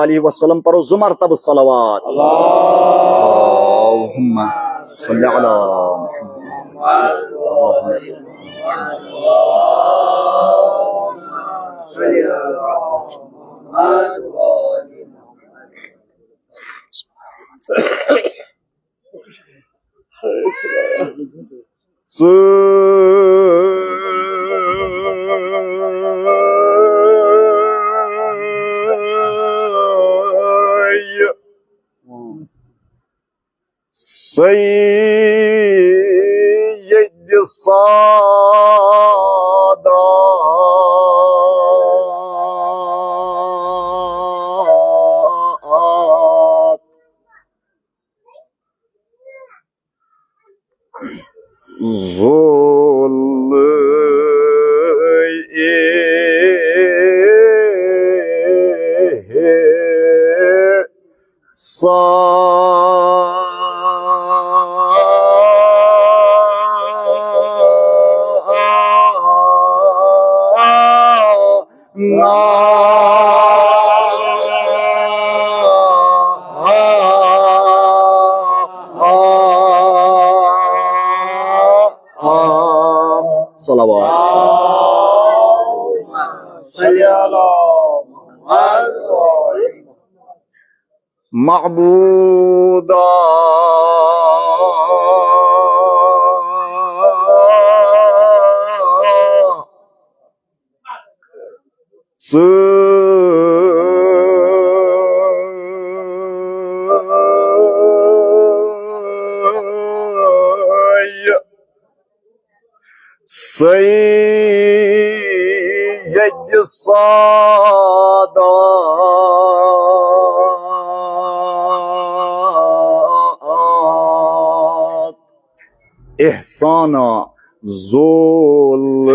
अलैहि वसल्लम पर ज़ुमरतब सलवात। अल्लाहुम्मा सल्ली अला सय्यद सादात ज़ुल सलावत। मअबूदा सय्यद सादात एहसाना ज़ुल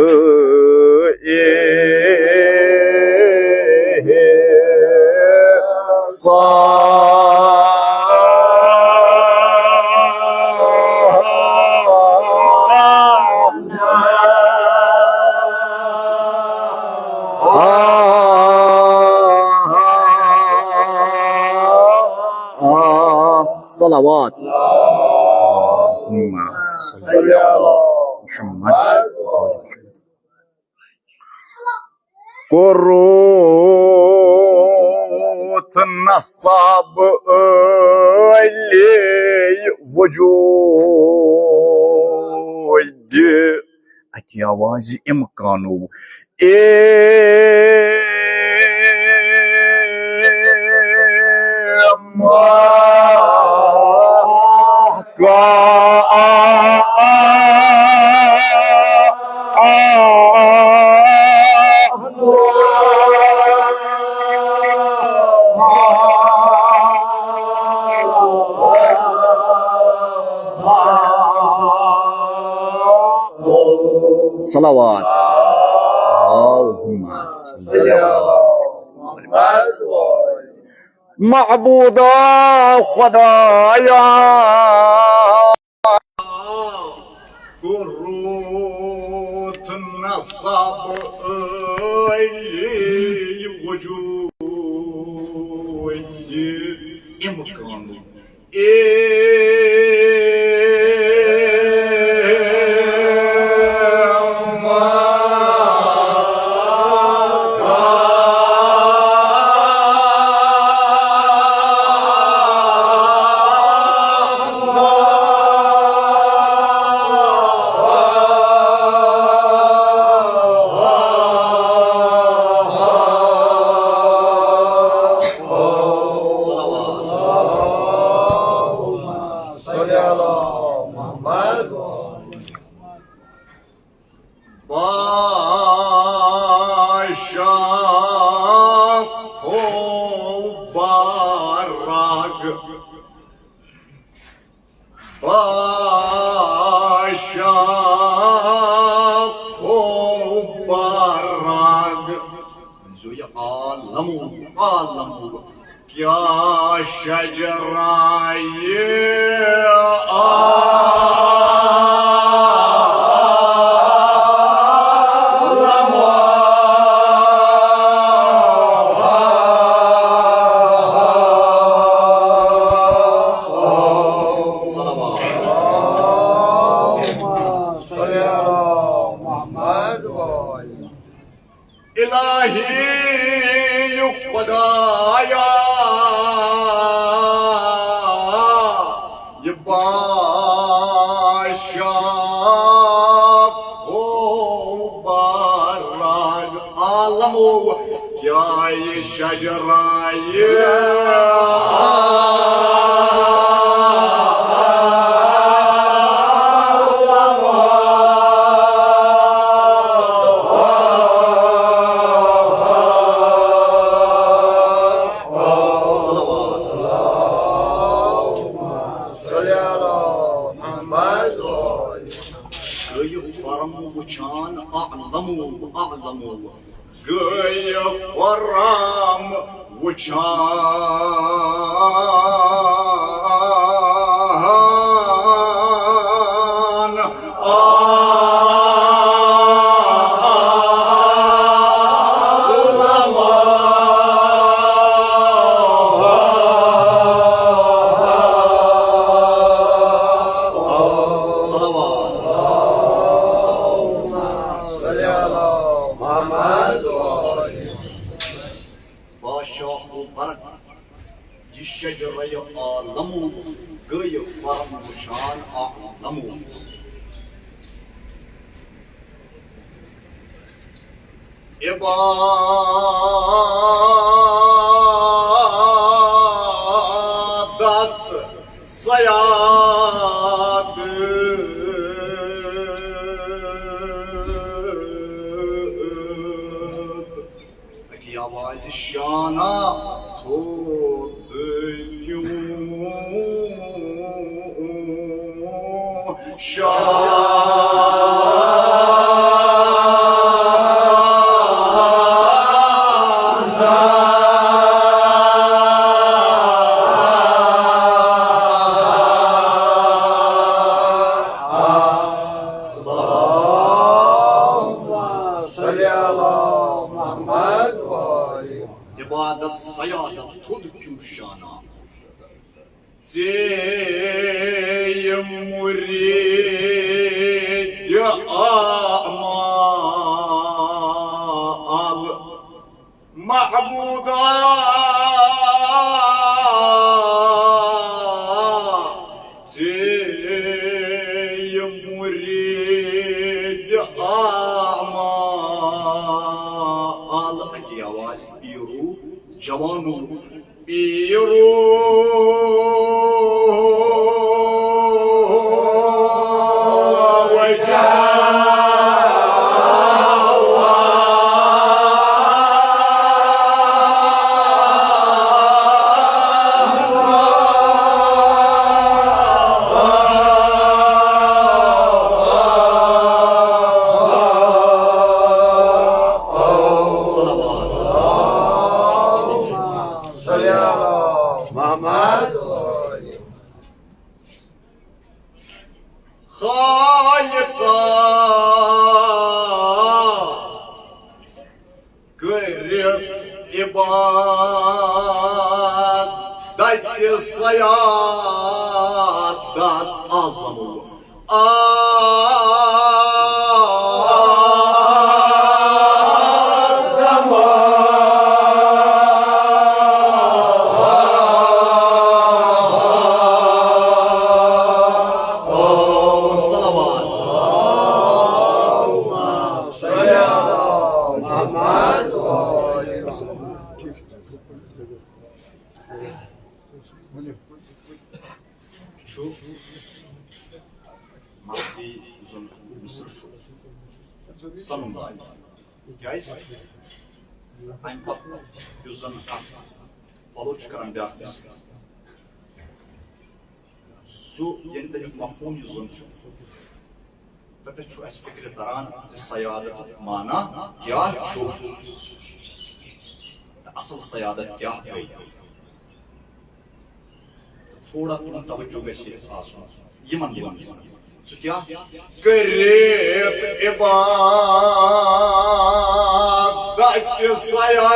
सलावत। अल्लाहुम्मा सल्ली अला मुहम्मद व आलि कुर्रत नसब अली वजूद अकी आवाज इमकानो सलावत। अल्लाहुम्मा सल्ली अला मअबूदा खुदाया कुर्रत नसब अली वजूद इमकानो क्या शजराए आया ये बादशाह को बाराग आलमो क्या ये शजराए أعلموا قاي فرام وشان الشجرة يعلموا قاي فرم وشان أعلموا عبادة صياد أكي आवाज़ शाना ibadet sayadet tudkum şana Zeyim murid amal mahmuda Zeyim murid amal Aki आवाज पीरू जवानों पीरू عبادة الصيادة أعظم Şu maddi uzun Mısır sonundaydı. Guys, I'm pat yüzden follow çıkaran bir arkadaş. Su yeniden yok mafhum yüzün. Tabii şu es fikri daran sayadet mana ya şu asıl sayadet ya değil. थोड़ा तुम तवज्जो गछिए आसो Yemen सो क्या करेत इबादत सयादत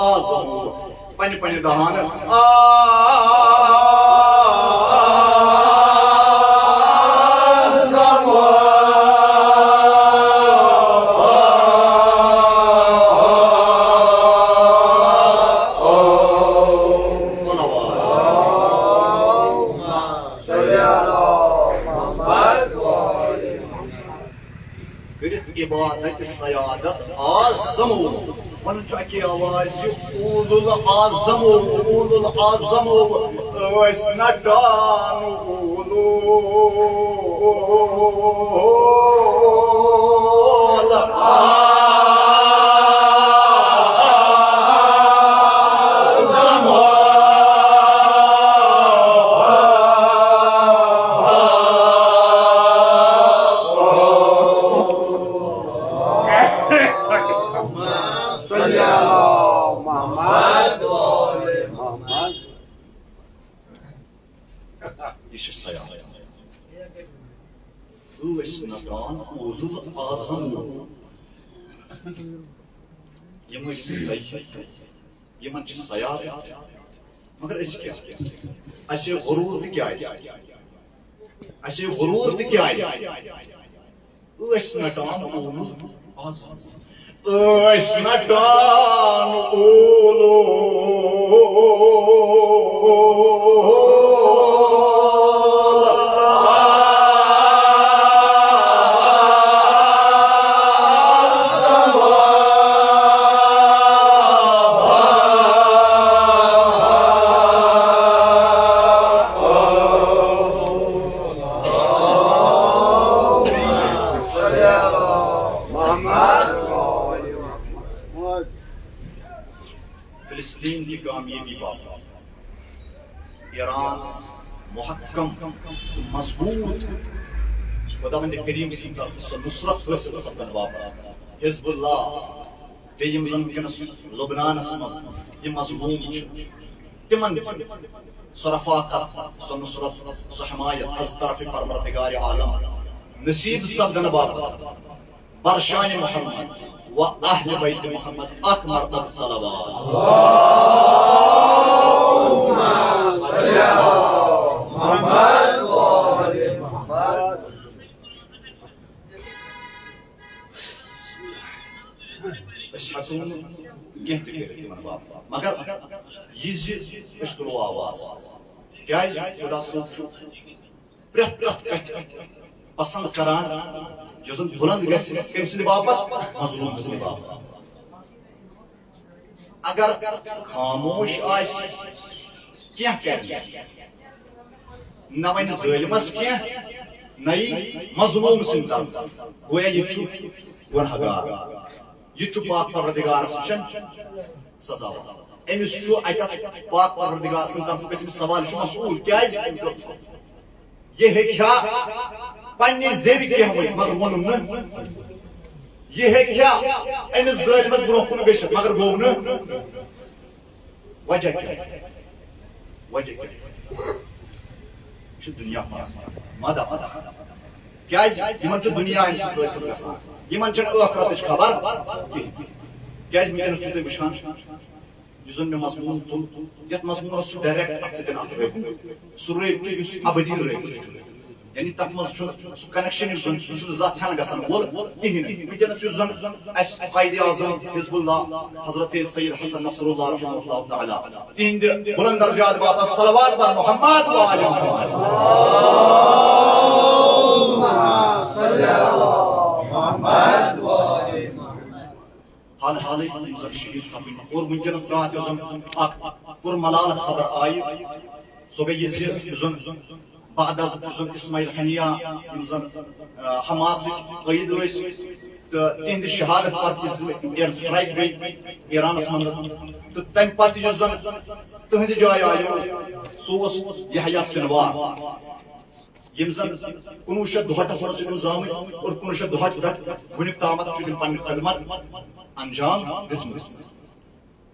आज़म पनि पनि दहान इबादत सयादत आज़मो वन की आवाज ऊलुल आज़मो ऊलुल आज़मो ऐस नटान ऊलुल आज़मो ऊलुल आज़मो यमन सयादत मगर असे गुरूर क्या नटान ऊलुल आज़म नटान फिलिस्तीन की कामयाबी बाबा ईरान मुहक्कम मजबूत खुदावंद करीम सी तरफ से नुसरत हासिल सपदन बाबा हिज़्बुल्लाह बेयम जन वनकस लुबनानस मज ये मजलूम तिमन सरफाकत सो नुसरत सो हमायत अज तरफ परवरदिगार आलम नसीब सपदन बाबा बरशान मोहम्मद व अहले बैत मोहम्मद अक मरतब सलवात अल्लाहुम्मा सल्ली अला मुहम्मद व आले मुहम्मद अशहतुन कहते तिमन बाप मगर यह तुलो आवाज क्या खुदा सोच प्रेत कथ पसंद करान जुजन बुलंद गस कम सिंद बापत मजलूम सिंद बापत अगर खामोश आस क्या कर न वन ज़ालिमस क्या नई मजलूम सिंद तरफ गोया ये गुनहगार ये पाक परवरदिगार सजा अमिस पाक परवरदिगार सिंद तरफ गस सवाल मसूल क्या ये हेक्या पन्ने ज़ेवी क्या मगर वोन ये हेक्या अमिस ज़ालिमस ब्रोह कुन गस मगर गो न वजह दुनिया मदा क्या दुनिया यमन आखरत खबर क्या वुचान मे मजमून तुल ये मजमूनस डायरेक्ट अत सह रेब अबदी रेब यानी तथ मज सह कनेक्शन जान गसान वोल कहें वनकस कायदे आज़म हिज़्बुल्लाह हजरत सैयद हसन नसरुल्लाह रहमतुल्लाह तआला तिहंद बुलंद दर्जात बाबा सलवात पर मोहम्मद व आले मोहम्मद अल्लाहुम्मा सल्ली अला मुहम्मद व आले हाल हाल शहीद सपन और वनकस रात पुरमलाल खबर आई सो गई बाद इस्माइल हनिया हमास कैद तो तिहद शहादत पे एयर स्ट्राइक गई ईरानस मज तो तम पे तुज जाय आयो सह यहया सिनवार यम 1962 मज जाम और 1962 वुनिक तामत पन्न खदमत अंजाम दिसम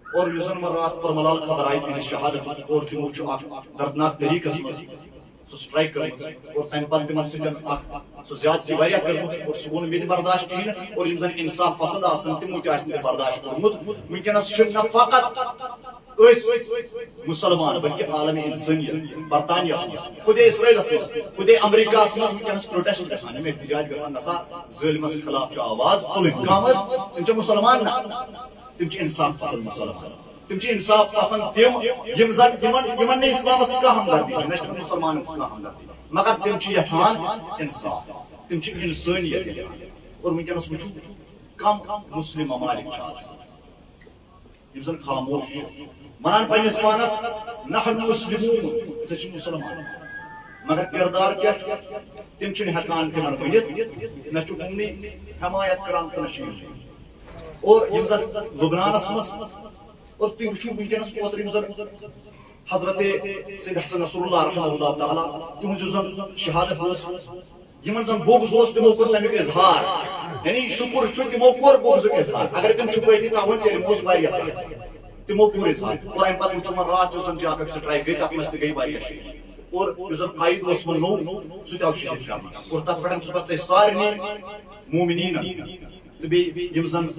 और रात पर मलाल खबर आई तिहद शहादत और तमो दर्दनाक तरीकस मज स्ट्राइक कर और तम पे तिमन सह ज्यादती कर और सह वो मे बर्दाश्त कहें और इंसाफ पसंद तमो बर्दाश्त कर्मुत वनकस न फकत मुसलमान बल्कि आलम इंसानियत बरतानिया खुदे इसराइलस खुदे अमेरिका वनकस प्रोटेस्ट गसान एहतजाज गसान ज़ालिमस खिलाफ आवाज तुलन तम मुसलमान ना तम इंसाफ पसंद मुसलमान तम इंसाफ पसंद तम यमन इस्लामस कह हमदर्दी न मुसलमान कह हमदर्दी मगर तम यहान इंसाफ तम इंसानियत और वुनकस वो कम मुस्लिम ममालिक यम खामोश वनान पन्निस पानस नहनु मुस्लिमून मुसलमान मगर किरदार क्या तिम हेकान तिमन वनित न उमनी हमायत करान तो और यम जन लुबनानस मज और तुम वो वुनकस ओतर हजरत सैयद हसन नसरुल्लाह रहमहुल्लाह तआला तुहज जन शहादत यमन जन बोग्ज तमो कोर तमिक इजहार यानी शुक्र तमो कोर बोग्ज इजहार अगर तुम छुपैती तावन तेरे मोस वारिया सख्त तमो कोर इजहार और अम पत वुचन रात जो जन जाक स्ट्राइक गई तत मस गई वारिया और जो कायद वो नो सह आव शहीद करना और तथ पे पत सारे मोमिनीन तो यम जन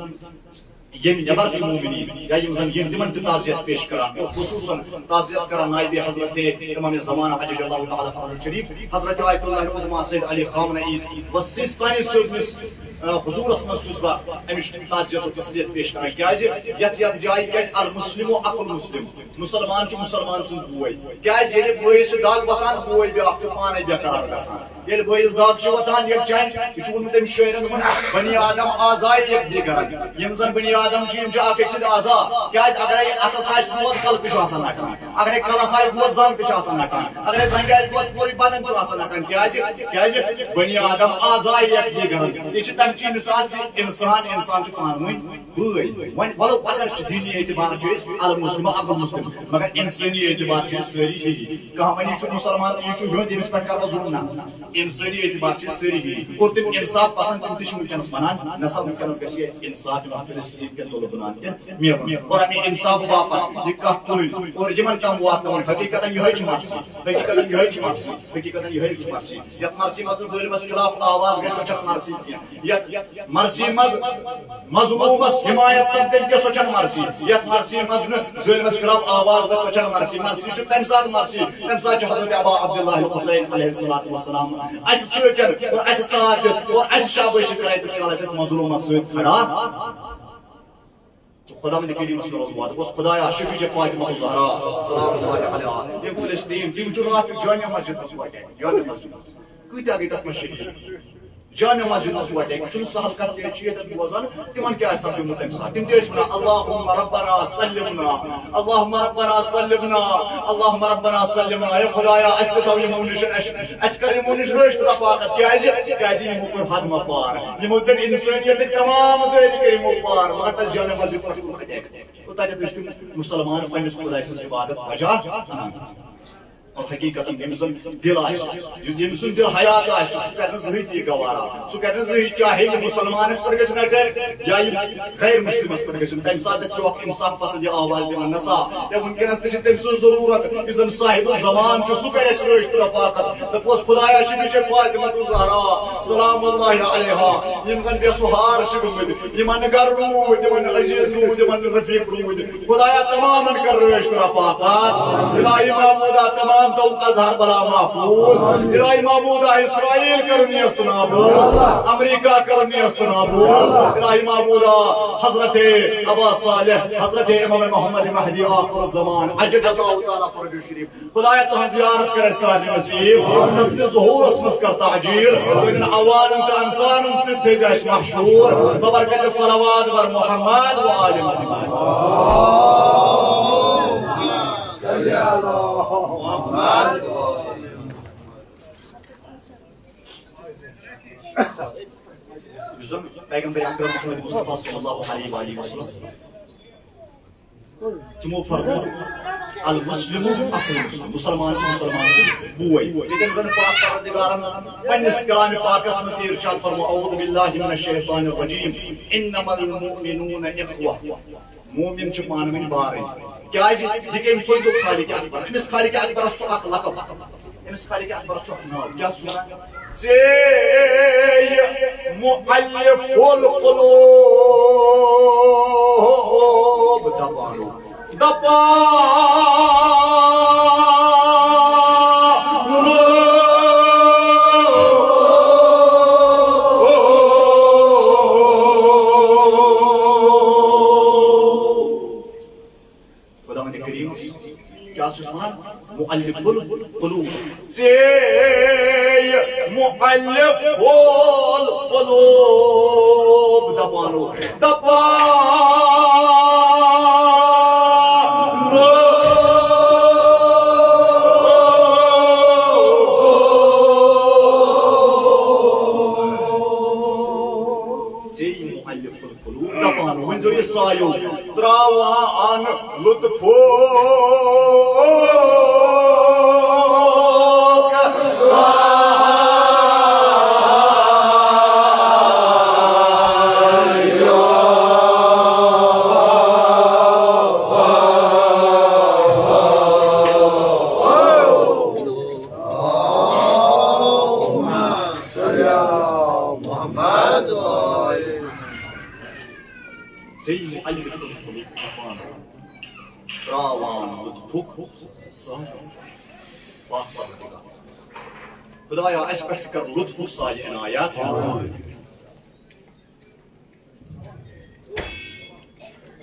यम नबर मोमिनीन या यम जन तिमन ताज़ियत पेश करान खुसूसन ताज़ियत करान नायब हजरत इमाम ज़माना अजलल्लाहु तआला फरह शरीफ हजरत आयतुल्लाह उलमा सैयद अली खामनई व सिस्तानी सैयद हुजूरस मस छुसवा अमिश ताज़ियत तस्लियत पेश करान क्याज यत जाय क्याज अल मुस्लिमु अकुल मुस्लिम मुसलमान च मुसलमान सुन बोय क्याज येले बोयस दाग वतान बोय ब्याक च पाने बेकरार गसान येले बोयस दाग च वतान यक जान यु वन तम शयरन बनी आदम आजाय यक दी करन यम जन बनी आदम आजा क्या अगर अतस वोत कल तक अगर कलस वोत जंग तक अगर जंग वोत पूरी बदन क्या बनी आदम आजा ये गरन यह तम मिसाल इंसान इंसान पान बई वलो अगर दीनी एतबार अल मुस्लिम अबुल मुस्लिम मगर इंसानी एतबार सारी हिवी कह वन मुसलमान यह यमिस पे कर जुल्म इंसानी एतबार सारी हिवी और तुम इंसाफ पसंद तुम तक वनान नसा वनकस गि इंसाफ फिलिस्तीन और अमे इंसाफ बापत यह कह तुल और यमन कम वात हकीकत यह मर्सी हकीकत यह मर्सी यथ मर्सी मज ज़ालिमस खिलाफ आवाज गई सो मर्सी यथ मर्सी मज मजलूमस हिमायत सपदन के सो मर्सी यथ मर्सी मज ज़ालिमस खिलाफ आवाज गई सो मर्सी मर्सी तम सात मर्सी तम सात हजरत अबा अब्दुल्लाह हुसैन अलैहिस्सलातु वस्सलाम अस सचन और अस साथ और अस शाबाशी करे इस काल से मजलूमस खड़ा तो खुदा में करीम सल्लल्लाहु बस खुदाया शफीज फातिमा ज़हरा सल्लल्लाहु अलैहा यम फिलिस्तीन दिम जुरात जामिया मस्जिद में वाटे जामिया मस्जिद कूता गई तक मस्जिद जामिया मस्जिद में वाटे शुन सहल करते चीज बोजन तिमन क्या सब जो तम सा तिम तेस वना अल्लाहुम्मा रब्बना सल्लिमना अल्लाहुम्मा रब्बना सल्लिमना अल्लाहुम्मा रब्बना सल्लिमना या खुदाया अस्कतव यमोनिश अस्कर यमोनिश रोश रफाकत क्या ये मुकर हदम पार ये मुजन इंसानियत तमाम दे करीम पार मत जामिया मस्जिद पर वाटे तो ताजे मुसलमान पन्निस खुदा से इबादत बजा और हकीकत दिल दिल हयात जही गवारा सह कर चाहे मुसलमान पर नजर या गैर मुस्लिम पर तम सात चौक इंसाफ पसंद आवाज दिवान नसा वनकस तम जरूरत जन साहिब जमान सह कर रफाकत दपोस खुदाया शफीज फातिमा ज़हरा सलामुल्लाहि अलैहा यम जन बेसुहार गमद यमन गर रूद यमन अजीज रूद यमन रफीक रूद खुदाया तमाम कर रफाकत इलाही महमूदा तमाम तो अजहर बला महफूज इलाही महमूदा इस्राइल करनी नाबूद अमेरिका करनी नाबूद इलाही महमूदा हजरत अबा सालेह हजरत इमाम मोहम्मद महदी आखिर ज़मान अजलल्लाहु तआला फरज शरीफ खुदाया तो जियारत करे साथ नसीब तस्बीह ज़ुहूर असमस कर ताजील इन अवान त इंसान से थे जैश मशहूर बबरकत सलावत वर मोहम्मद व आले मोहम्मद पैगंबर अकरम मोहम्मद मुस्तफा सल्लल्लाहु अलैहि वसल्लम तुमो फरमो अल मुस्लिमु अकुल मुसलमान मुसलमान बुय लेकिन जन पाक परदिगारन पन्निस कलाम पाकस में इरशाद फरमो औदु बिल्लाहि मिनश शैतानिर रजीम इन्नमल मुमिनून इख्वा मोमिन च पानवन बार क्या दिखे सोचो खालिक अकबर इस खालिक अकबर सो अख लकब इस खालिक अकबर सो नाम क्या सुना जे मुअल्लिफुल कुलूब दबारो दबा मुअल्लिफुल कुलूब जे مؤلف القلوب دبانو مؤلف القلوب دبانو من زوي الصايو تراوان لطفوك زي مؤلف القلوب راوان لطفك صاير واخبر خدايا اشبه لطفك صاير عنايات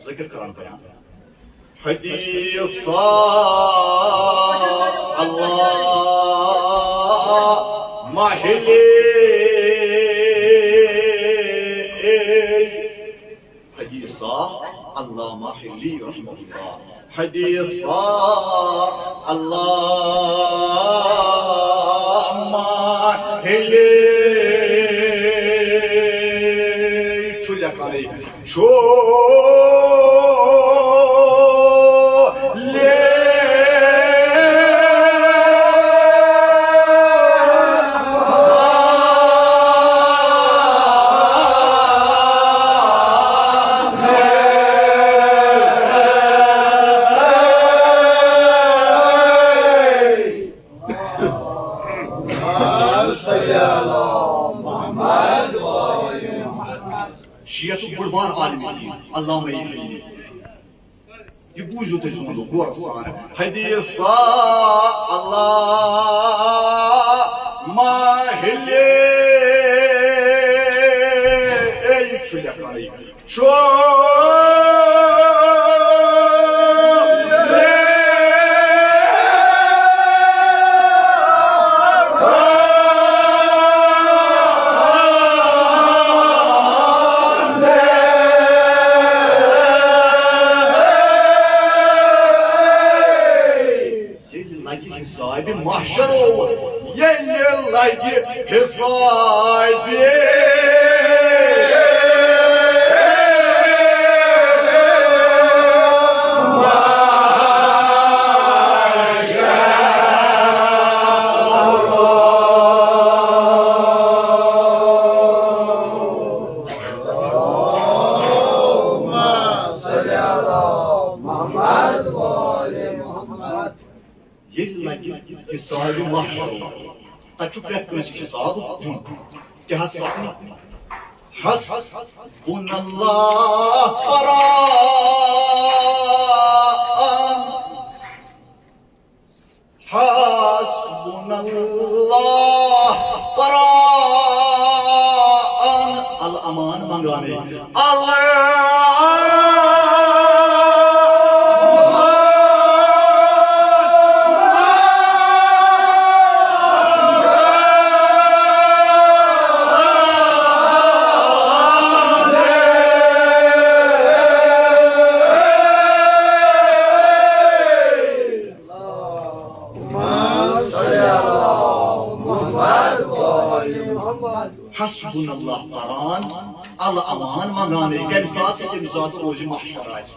ذكر كلام بيان حديث الله ما هلي حديث الله ما حلي رحمه الله حديث الله ما حلي شو لك عليك شو شيعة بلبار عالمي الله ما يحيي يبوزوا تجنودوا قور الصانع حديث الله ما هلي شو اللي عليك شو حسابي محشرو يلي لاقي حسابي حسابي محشر تشوف ريت كنسي حساب كهسابي حسبنا الله قرآن حسبنا الله قرآن الأمان مانغاني الله حسبنا الله قرآن الله أمان مانغاني كم ساعة كم ساعة روز محشر آسي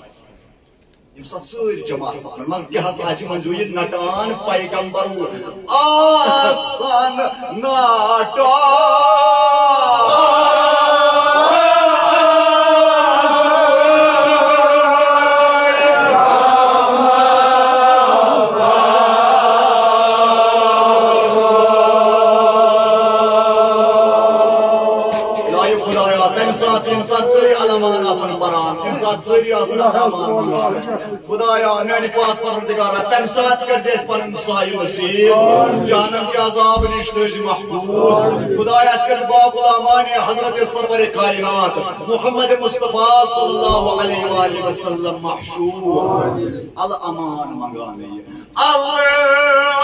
يمسات سير جماعة سان من كهاس آسي منزوي نتان پیغمبرو آسان نتان إنسان سري علمان آسان پران إنسان سري آسان علمان خدایا میانی پاک پروردگارا تم سات کرزیس پنن سایه نصیب جانم کے عذاب نشتوج محفوظ خدایا اسکر با غلامانی حضرت سرور کائنات محمد مصطفیٰ صلی اللہ علیہ وآلہ وسلم محشور الامان منگانے اللہ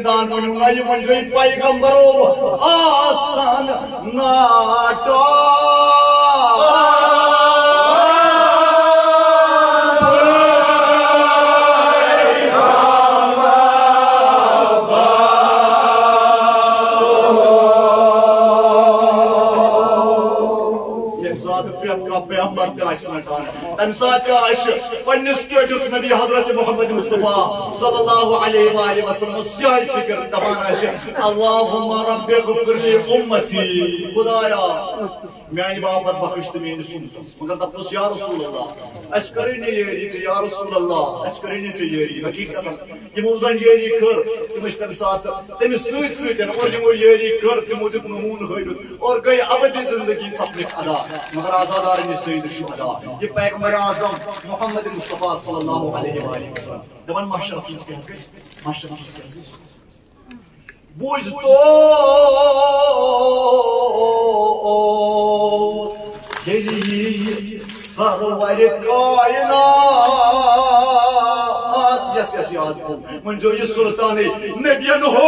मैदान वनुना ये मंजूरी पैगंबरो आसान नाटा पैगंबर तम सात स्टेटस नबी हजरत मोहम्मद मुस्तफा सल्लल्लाहु अलैहि वसल्लम यह फिक्र दपान अल्लाहुम्मा रब्बि ग़फ़िरली उम्मती खुदाया मेरे बापत बख्श तो मेरे उम्मतस मगर दपस या रसूल अल्लाह अस करिने ये या रसूल अल्लाह अस करिने ये हकीकत यमो जन ये कर तुम तम सात तम सतन और यमो ये कर तमो दित नमून हवित और गई अबदी जिंदगी सपने अदा मगर आजादार ने सईद शुहदा ये पैगंबर आज़म मोहम्मद मुस्तफा सल्लल्लाहु अलैहि वसल्लम दवन माशर फीस के बुझ तो सरवर कायनात यस याद हो मंजो ये सुल्तान नबियन हो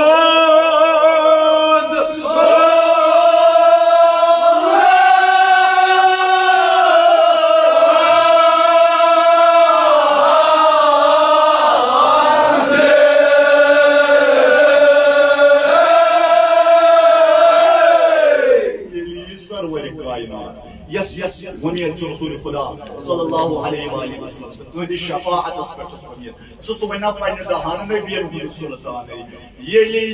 यस वनियत रसूल खुदा सल्लल्लाहु अलैहि वसल्लम तुहदी शफाअत पर वनियत सुबना पन्न दहान नबियन हुद सुल्तान येली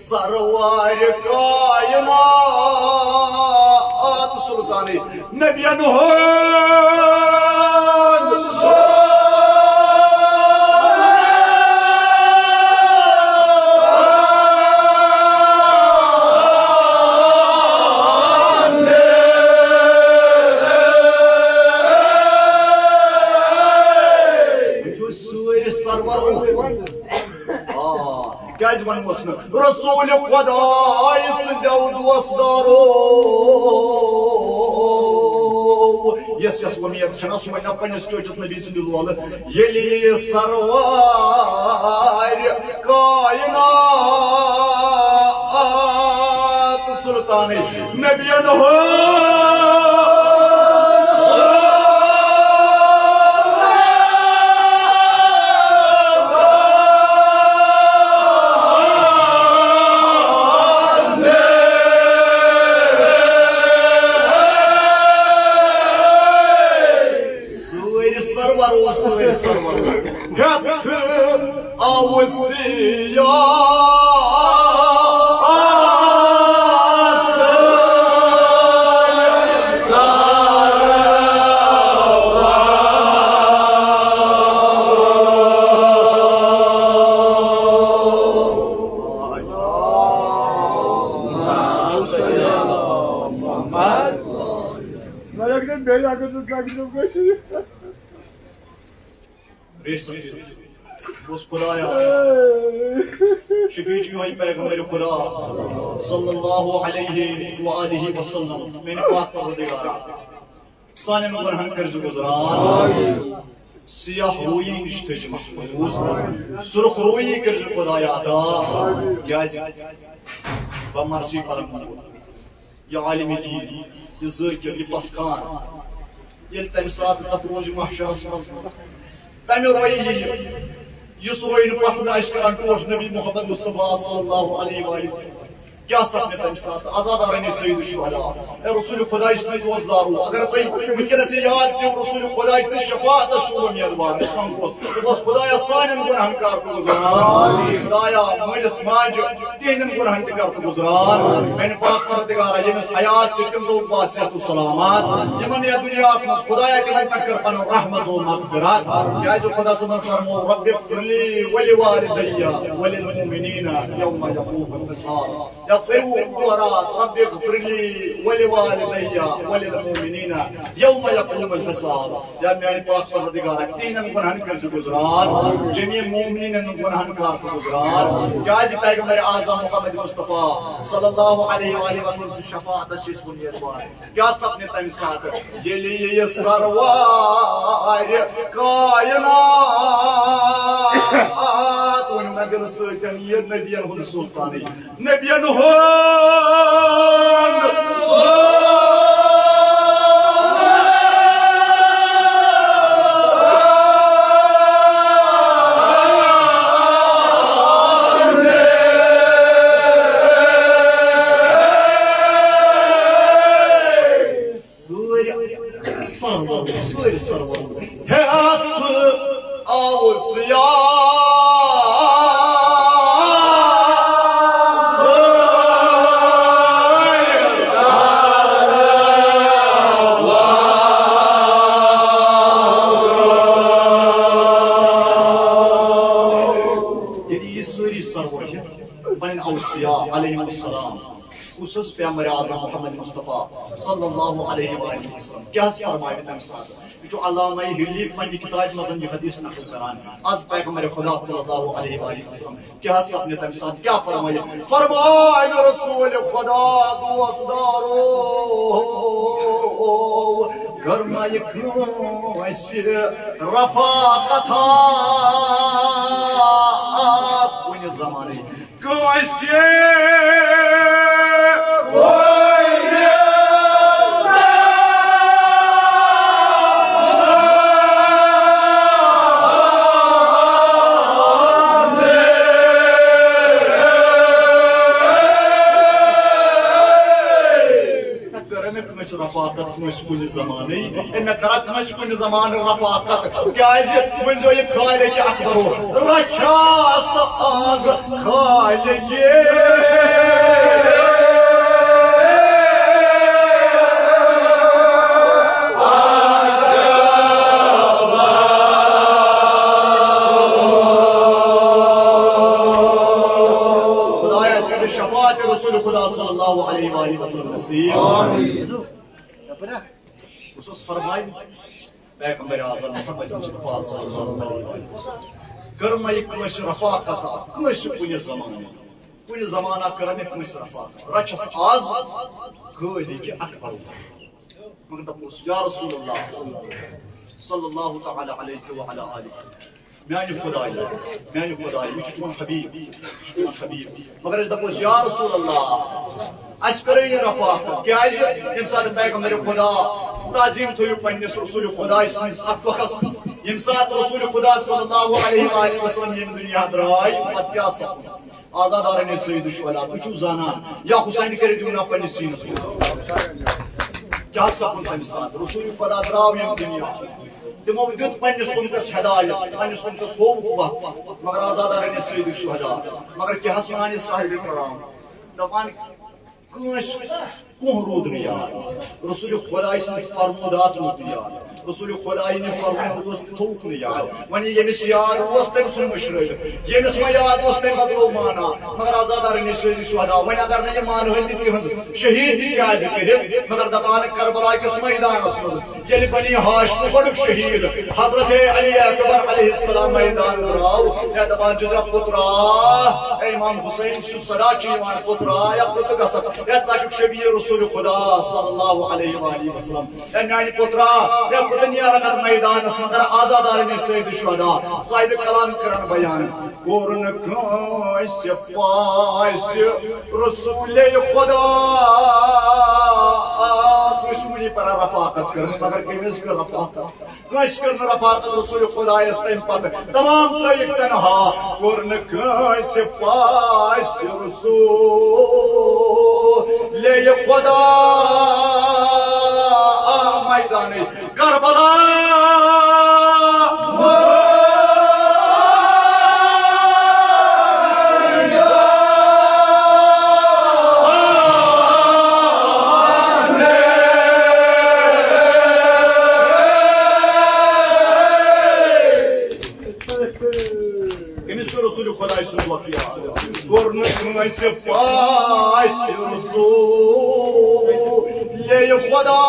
सरवार कायनात सुल्तान नबियन हो रसूल खुदाई सदो दोस्तदारो यस वनियत छना सुमना पन्न स्टेटस नबी सद लोल येली सरवार कायनात सुल्तान नबियन हो शफीच पैगंबर खुदा सल्लल्लाहु अलैहि वसल्लम मैंने पाक परवरदिगारा साने गुनाहन कर्ज गुज़रान सियाह रोई निश थज महफूज सुर्ख रोई कर्ज खुदाया अता जायज बमर्सी करम या आलिम दीन ये ज़ाकिर ये पसखान ये तम सात तथ रोज महशरस मज तम रोई युस रोइन पसंद अशकरान टोश नबी मोहम्मद मुस्तफा सल्लल्लाहु अलैहि वसल्लम क्या सपने तम साथ आजादार ने सईद शुहदा ए रसूल खुदा इसने दोस्तदार अगर कोई मुमकिन से याद कि रसूल खुदा इसने शफाअत शुरू में अदबार इस्लाम को बस खुदाया सानन गुनाहगार को गुज़रान खुदाया मजलिस मांज तीन गुनाहन कर तो गुज़रान मैंने पाक परवरदिगार यमस हयात चिकम दो बासियत सलामत यमन या दुनिया में खुदाया के मन कर पन रहमत व मगफिरत जायज खुदा से फरमो रब्बि ग़फ़िरली व लिवालिदैया व लिल मुमिनीना यौम यक़ूमुल हिसाब या करू दुआरात रब्बि इग़फिरली वलिवालिदैय वलिलमुमिनीन यौम यक़ूमुल हिसाब। या मेरे पाक परवरदिगार तीनन गुनाहन कर गुज़रार जमी मोमिनीन गुनाहन कार गुज़रार क्या पैगंबर आज़म मोहम्मद मुस्तफा सल्लल्लाहु अलैहि वसल्लम की शफाअत शीस बुनियाद क्या सपने तम साथ ये लिए सरवार कायनात वन नगर सतन ये नबियन हुन सुल्तानी नबियन हुन उस पैगंबर आज़म मोहम्मद मुस्तफा सल्लल्लाहु अलैहि वसल्लम क्या फरमाए तम साथ जो अल्लामा हिली पन्नी किताब मजन ये हदीस नकल करान आज पैगंबर खुदा सल्लल्लाहु अलैहि वसल्लम क्या सपने तम साथ क्या फरमाए फरमाए रसूल खुदा दोस्तदारो घर में ये रफाकत कुन ज़माने कैसे रफाकत कुन ज़माने मे करा कुन ज़मान रफाकत क्या वो ये खालिक अकबर रचास आज खालिक शफाअत रसूल खुदा सल्लल्लाहु अलैहि वसल्लम नसीब आमीन। उस फरमाए पैगंबर आज़म मोहम्मद मुस्तफा सल्लल्लाहु अलैहि वसल्लम कर्म एक कुछ रफाकत कुछ कुन ज़माना कर्म कुछ रफाकत रचस आज खालिक अकबर मगर दपोस या रसूलुल्लाह सल्लल्लाहु तआला अलैहि व अला आलिहि मेरे खुदाई ये चुन हबीब मगर दपोस या रसूलुल्लाह अस करो ये रफाकत क्या यम साथ पैगंबर खुदा ताजीम थो पन्निस रसूल खुदा अत वक्त यम साथ रसूल खुदा सल्लल्लाहु अलैहि वसल्लम यम दुनिया द्राय पत क्या सपन आजादार ने सईद शुहदा तुझु जानान या हुसैन करे जुना पन्निस सीन क्या सपन तम साथ रसूल खुदा द्राव यम दुनिया तमो दुत पन्निस उम्मतस हिदायत पन्निस उम्मतस हो मगर आजादार ने सईद शुहदा मगर क्या सुनाने साहिब कराम दपान कुह रूद यार रसूल खुदाई फरमूदात रूद यार रसूल खुदाई ने फरमूद थोक यार वन यमिस याद तम सुन मशरक यमिस व याद तम बदलो माना मगर आजादार ने सईद शुहदा वन अगर न मान तिहज शहीद क्या कर मगर दपान करबला किस मैदानस मज ये बनी हाशिम बड़ुक शहीद हजरत अली अकबर अलैहिस्सलाम मैदान द्राव या दपान जुजा पुत्रा इमाम हुसैन सदा चीवान पुत्रा या पुत गसक या चाचुक शबीर रसूल खुदा सल्लल्लाहु अलैहि वसल्लम या नानी पुत्रा या दुनिया रखत मैदान मगर आजादार ने सईद शुहदा साहिब कलाम करन बयान कोरन कास पास रसूल खुदा दुश्मनी पर रफाकत कर मगर किमिस कर रफाकत कश कर रफाकत रसूल खुदा तम पत तमाम तरीक तनहा कोरन कास पास रसूल ले खुदा मैदान करबला रसूल खुदा Kurnıkmısı başı Resulü Khuda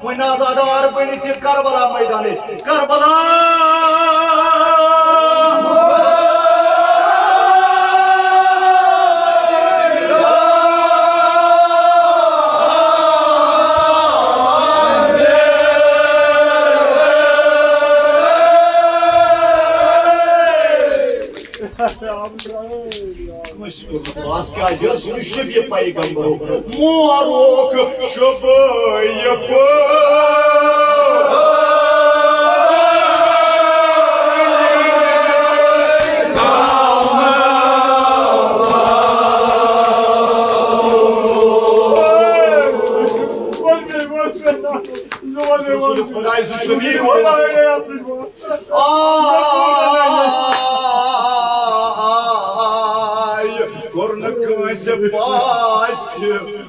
Ve nazadar beni Karbala meydanı Karbala Скажи, слушай, пайгамбару, Марок, чтобы я Пасть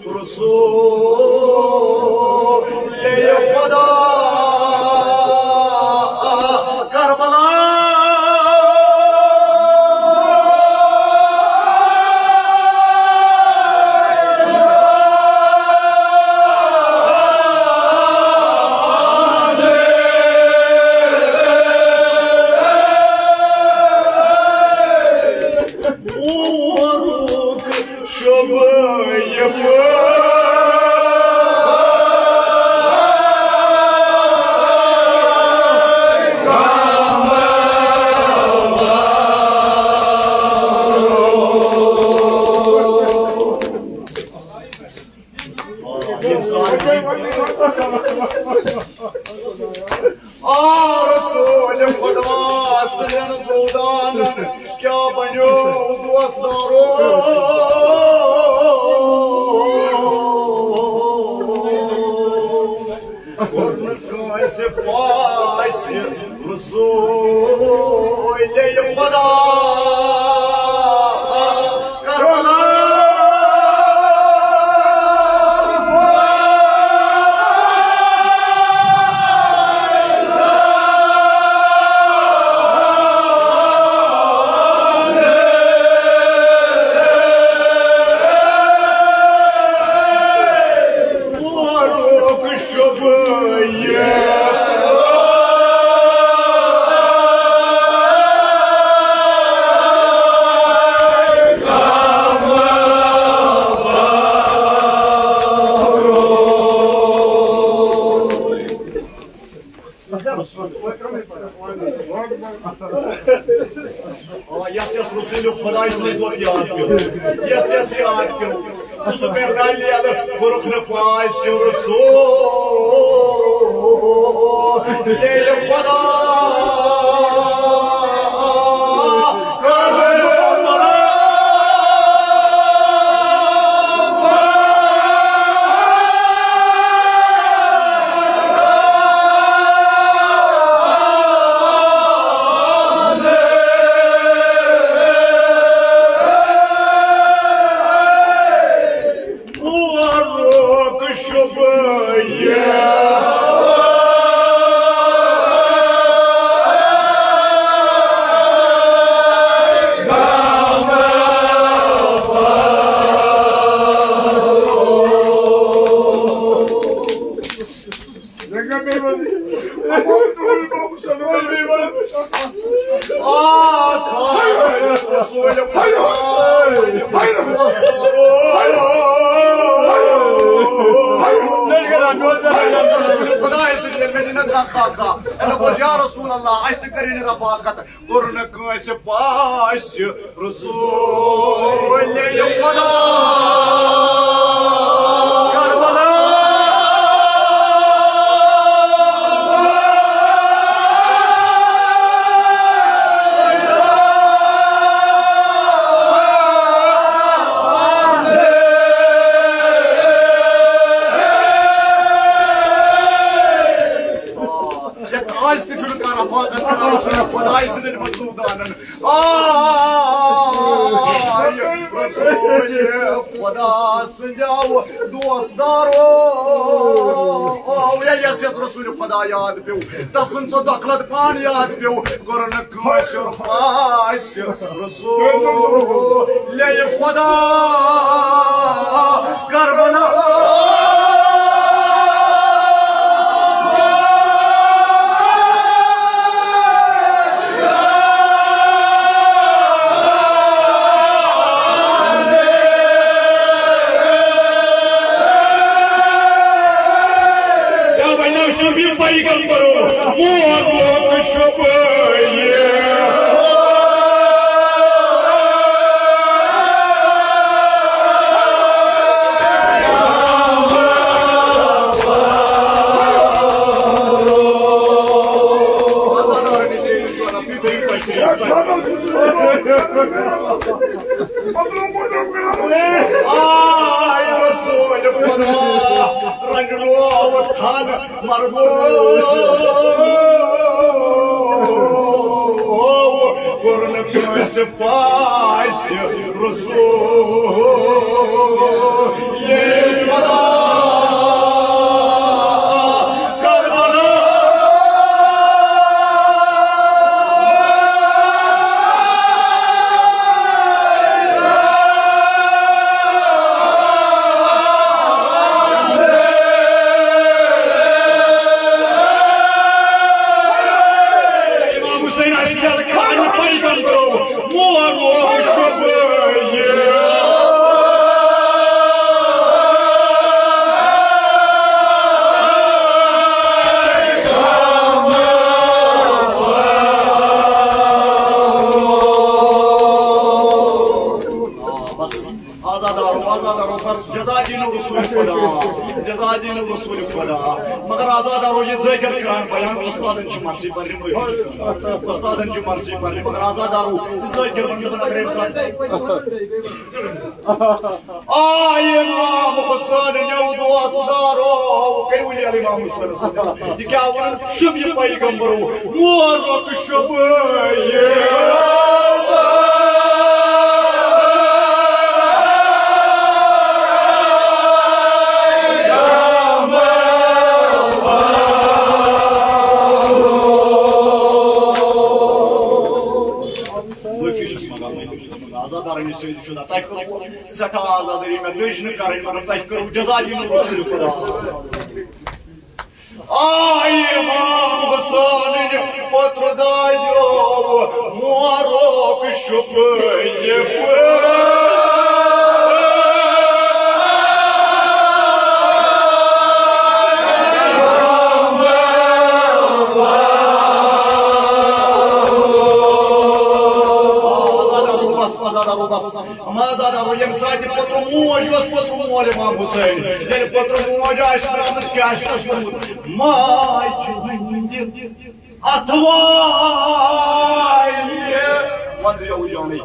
Расул Худа Карбала Rasul Khuda sen Zudan kya banyo dostaro Kornakay se faşı Rasul Khuda Karbala Yes, Rasulü Khuda ismi çok yaad kyo. Yes, yaad kyo. Super Daliyalı Kuruknu Paşa Rasul Khuda أنا بقول يا رسول الله عايز تقريني رفاقتك قرنك سباش رسول يقضى Karbala Khudaysın Masudan Rasul Khuda Sinjav Dostaro ये यस रसूल खुदा याद पे तसन सो दखलत पान याद पे करन कशर पास रसूल ये खुदा करबला पैगंबरों मुआवज़ शुबये मगर आजादारो ये ज़ाहिर करान बयान उस्तादन की मर्जी पर उस्तादन की मर्जी पर मगर आजादारो ज़ाहिर बंदे अगर इंसान आये इमाम हुसैन यौदो असदारो करूली इमाम हुसैन ये क्या वन शुभ ये पैगंबरो मुबारक शुभ ये सठा आजादी में दुश्न करें मगर तय करूं जज़ा दीन रसूल खुदा आय इमाम हुसैन पुत्र दायो मुबारक शुभ ये Mazadaru yem saati potru muoju muole Imam Hussein. Yel potru muoju aşkıramız ki aşkıramız. Maçı atvay. What do you want?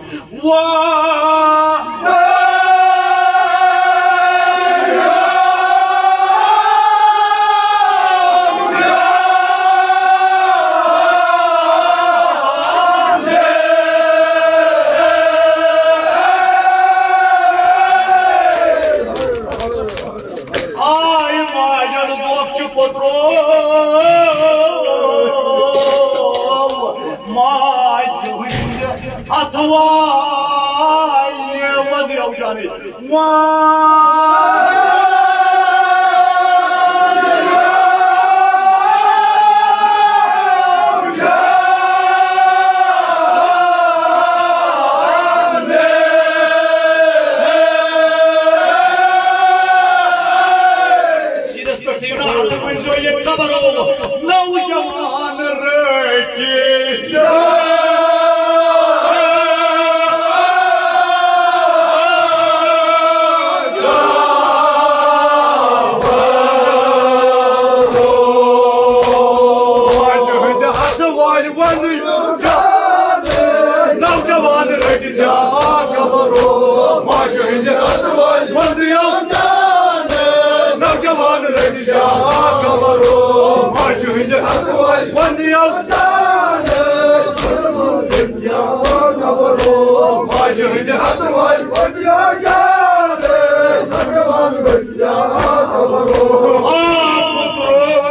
Oh,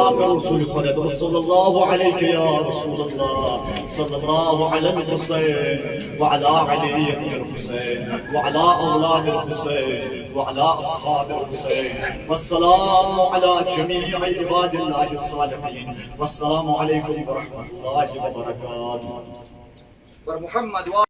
पाक रसूल खुदा सल्लल्लाहु अलैहि या रसूल अल्लाह सल्लल्लाहु अलैहि हुसैन व अला अली हुसैन व अला औलाद हुसैन व अला अस्हाब हुसैन वस्सलामु अला जमीई इबादिल्लाहि सालिहीन वस्सलामु अलैकुम व रहमतुल्लाहि व बरकातुहू।